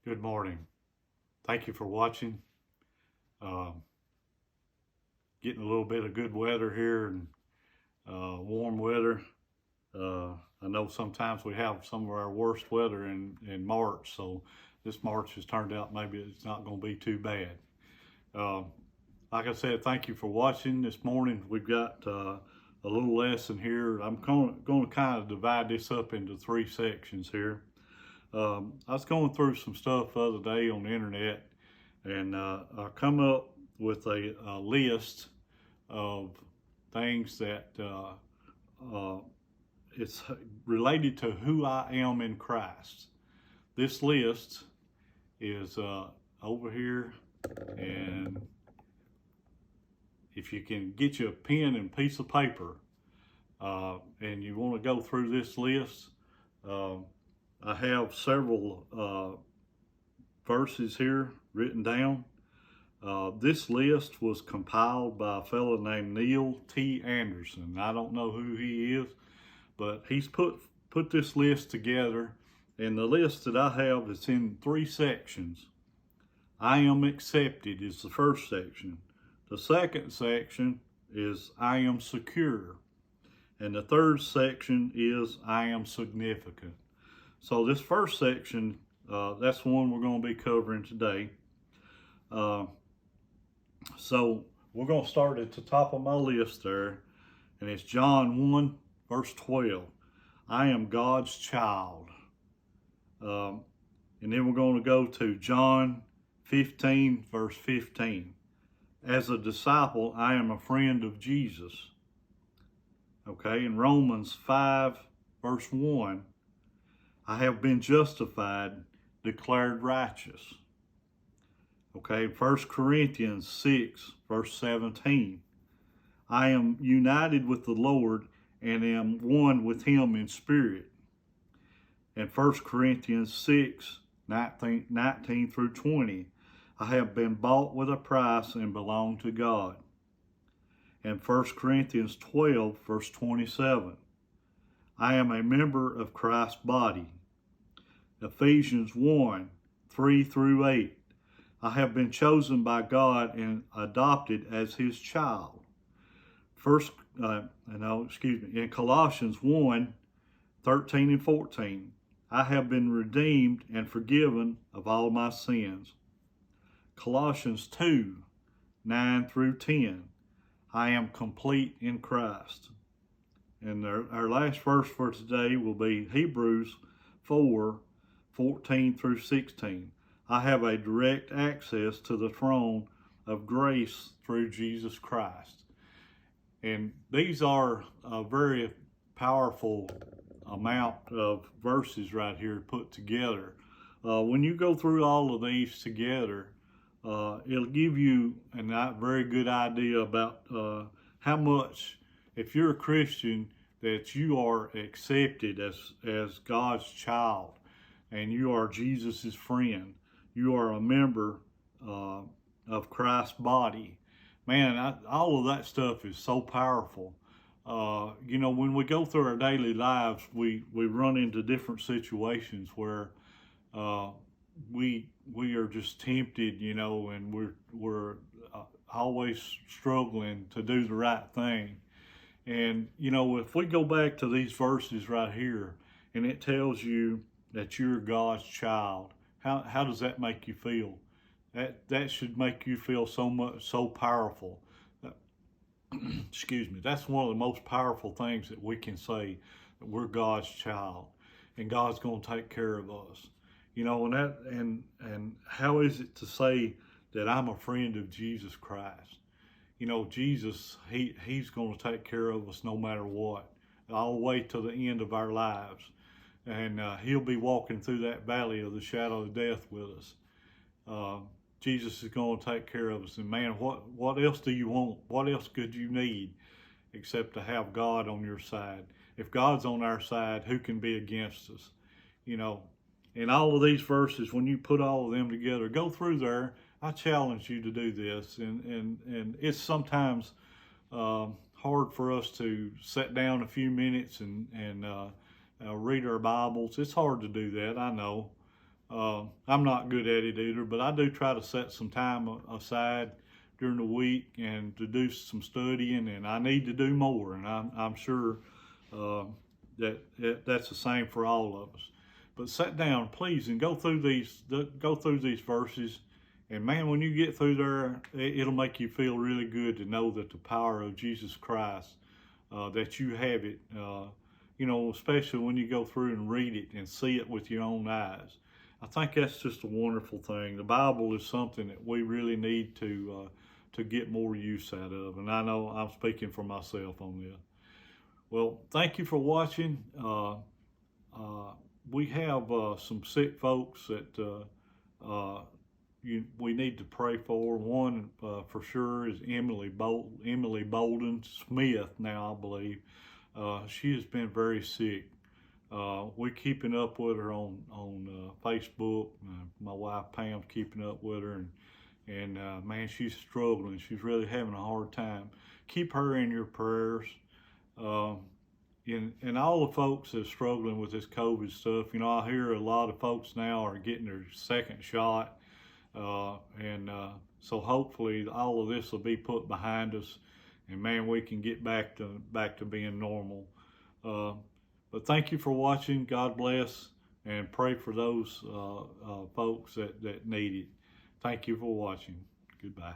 Good morning. Thank you for watching. Um, Getting a little bit of good weather here and warm weather. I know sometimes we have some of our worst weather in March, so this March has turned out maybe it's not going to be too bad. Uh, like I said, thank you for watching this morning. We've got a little lesson here. I'm going to kind of divide this up into three sections here. I was going through some stuff the other day on the internet, and I come up with a list of things that it's related to who I am in Christ. This list is over here, and if you can get you a pen and piece of paper, and you want to go through this list, I have several verses here written down. This list was compiled by a fellow named Neil T. Anderson. I don't know who he is, but he's put this list together. And the list that I have is in three sections. I am accepted is the first section. The second section is I am secure. And the third section is I am significant. So this first section, that's the one we're going to be covering today. So we're going to start at the top of my list there, and it's John 1, verse 12. I am God's child. And then we're going to go to John 15, verse 15. As a disciple, I am a friend of Jesus. Okay, in Romans 5, verse 1, I have been justified, declared righteous. Okay, 1 Corinthians 6, verse 17. I am united with the Lord and am one with him in spirit. And 1 Corinthians 6, 19 through 20. I have been bought with a price and belong to God. And 1 Corinthians 12, verse 27. I am a member of Christ's body. Ephesians 1, 3 through 8. I have been chosen by God and adopted as his child. In Colossians 1, 13 and 14, I have been redeemed and forgiven of all my sins. Colossians 2, 9 through 10, I am complete in Christ. And our last verse for today will be Hebrews 4, 14 through 16. I have a direct access to the throne of grace through Jesus Christ. And these are a very powerful amount of verses right here put together. When you go through all of these together, it'll give you a very good idea about how much, if you're a Christian, that you are accepted as God's child and you are Jesus's friend. You are a member of Christ's body. Man, all of that stuff is so powerful. When we go through our daily lives, we run into different situations where we are just tempted, and we're always struggling to do the right thing. And, if we go back to these verses right here, and it tells you that you're God's child, how does that make you feel? That should make you feel so powerful. Excuse me. That's one of the most powerful things that we can say, that we're God's child, and God's going to take care of us. And how is it to say that I'm a friend of Jesus Christ? Jesus, he's going to take care of us no matter what, all the way to the end of our lives. And he'll be walking through that valley of the shadow of death with us. Jesus is going to take care of us. And man, what else do you want? What else could you need except to have God on your side? If God's on our side, who can be against us? In all of these verses, when you put all of them together, go through there. I challenge you to do this. And it's sometimes hard for us to sit down a few minutes and read our Bibles. It's hard to do that, I know. I'm not good at it either, but I do try to set some time aside during the week and to do some studying, and I need to do more, and I'm sure uh, that's the same for all of us. But sit down, please, and go through these verses, and man, when you get through there, it'll make you feel really good to know that the power of Jesus Christ, that you have it. You know, especially when you go through and read it and see it with your own eyes. I think that's just a wonderful thing. The Bible is something that we really need to get more use out of, and I know I'm speaking for myself on this. Well, thank you for watching. We have some sick folks that we need to pray for. One for sure is Emily Bolden Smith. Now I believe she has been very sick. We're keeping up with her on Facebook. My wife Pam's keeping up with her, and man, she's struggling. She's really having a hard time. Keep her in your prayers. And all the folks that are struggling with this COVID stuff, you know, I hear a lot of folks now are getting their second shot. So hopefully all of this will be put behind us, and man, we can get back to being normal. But thank you for watching. God bless, and pray for those folks that need it. Thank you for watching. Goodbye.